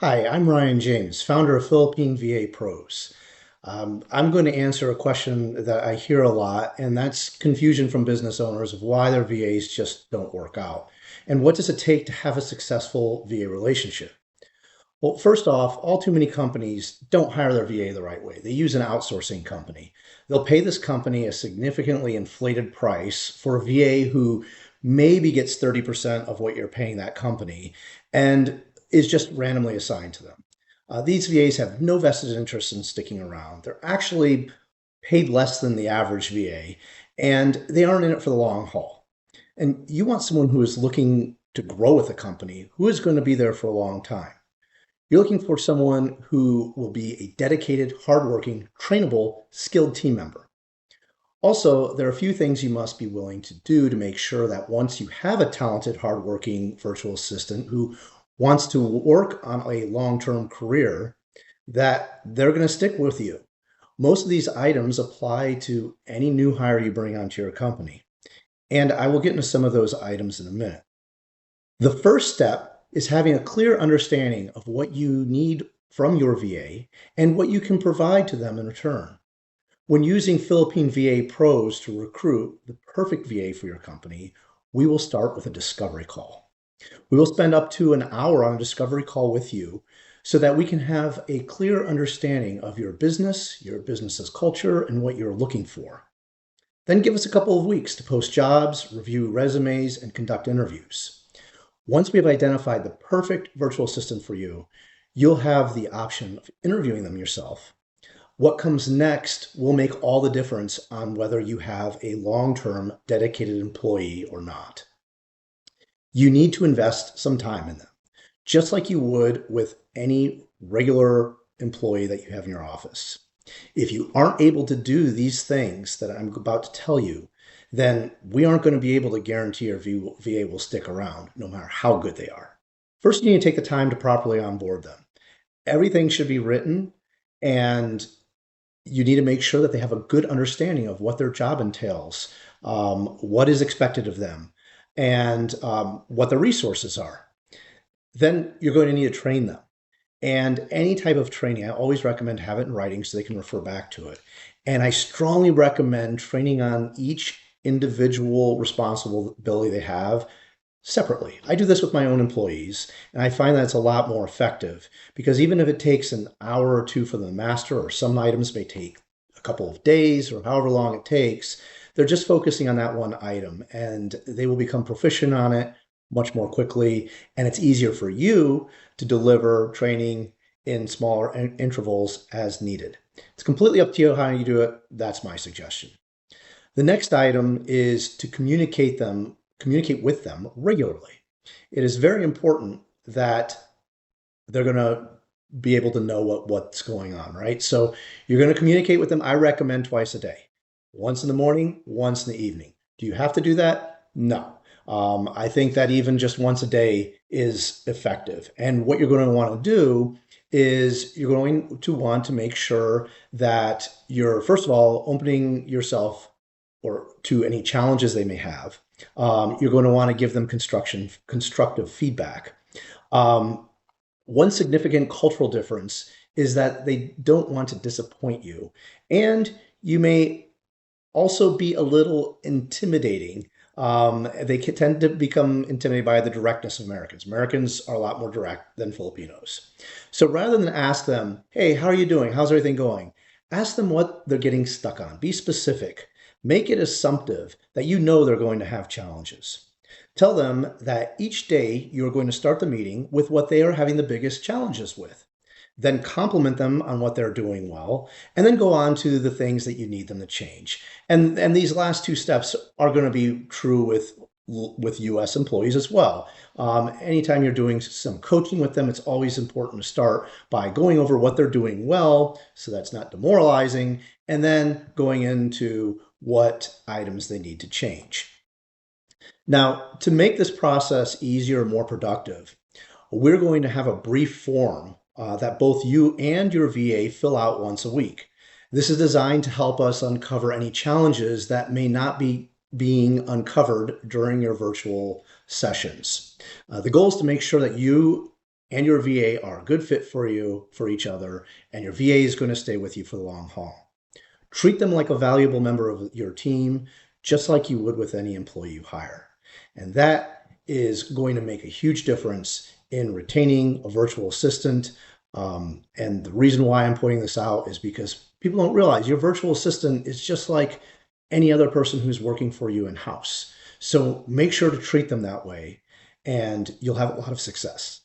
Hi, I'm Ryan James, founder of Philippine VA Pros. I'm going to answer a question that I hear a lot, and that's confusion from business owners of why their VAs just don't work out. And what does it take to have a successful VA relationship? Well, first off, all too many companies don't hire their VA the right way. They use an outsourcing company. They'll pay this company a significantly inflated price for a VA who maybe gets 30% of what you're paying that company and is just randomly assigned to them. These VAs have no vested interest in sticking around. They're actually paid less than the average VA, and they aren't in it for the long haul. And you want someone who is looking to grow with a company, who is going to be there for a long time. You're looking for someone who will be a dedicated, hardworking, trainable, skilled team member. Also, there are a few things you must be willing to do to make sure that once you have a talented, hardworking virtual assistant who wants to work on a long-term career, that they're going to stick with you. Most of these items apply to any new hire you bring onto your company. And I will get into some of those items in a minute. The first step is having a clear understanding of what you need from your VA and what you can provide to them in return. When using Philippine VA Pros to recruit the perfect VA for your company, we will start with a discovery call. We will spend up to an hour on a discovery call with you so that we can have a clear understanding of your business's culture, and what you're looking for. Then give us a couple of weeks to post jobs, review resumes, and conduct interviews. Once we have identified the perfect virtual assistant for you, you'll have the option of interviewing them yourself. What comes next will make all the difference on whether you have a long-term dedicated employee or not. You need to invest some time in them, just like you would with any regular employee that you have in your office. If you aren't able to do these things that I'm about to tell you, then we aren't going to be able to guarantee your VA will stick around, no matter how good they are. First, you need to take the time to properly onboard them. Everything should be written, and you need to make sure that they have a good understanding of what their job entails, what is expected of them, and what the resources are. Then you're going to need to train them. And any type of training, I always recommend have it in writing so they can refer back to it. And I strongly recommend training on each individual responsibility they have separately. I do this with my own employees, and I find that it's a lot more effective because even if it takes an hour or two for the master, or some items may take a couple of days or however long it takes, they're just focusing on that one item and they will become proficient on it much more quickly. And it's easier for you to deliver training in smaller intervals as needed. It's completely up to you how you do it. That's my suggestion. The next item is to communicate with them regularly. It is very important that they're going to be able to know what's going on, right? So you're going to communicate with them. I recommend twice a day, once in the morning, once in the evening. Do you have to do that? No. I think that even just once a day is effective. And what you're going to want to do is you're going to want to make sure that you're, first of all, opening yourself or to any challenges they may have. You're going to want to give them constructive feedback. One significant cultural difference is that they don't want to disappoint you. And you may also be a little intimidating. They tend to become intimidated by the directness of Americans. Americans are a lot more direct than Filipinos. So rather than ask them, hey, how are you doing? How's everything going? Ask them what they're getting stuck on. Be specific. Make it assumptive that you know they're going to have challenges. Tell them that each day you're going to start the meeting with what they are having the biggest challenges with. Then compliment them on what they're doing well, and then go on to the things that you need them to change. And these last two steps are going to be true with U.S. employees as well. Anytime you're doing some coaching with them, it's always important to start by going over what they're doing well, so that's not demoralizing, and then going into what items they need to change. Now, to make this process easier and more productive, we're going to have a brief form that both you and your VA fill out once a week. This is designed to help us uncover any challenges that may not be being uncovered during your virtual sessions. The goal is to make sure that you and your VA are a good fit for you, for each other, and your VA is going to stay with you for the long haul. Treat them like a valuable member of your team, just like you would with any employee you hire. And that is going to make a huge difference in retaining a virtual assistant. And the reason why I'm pointing this out is because people don't realize your virtual assistant is just like any other person who's working for you in house. So make sure to treat them that way, and you'll have a lot of success.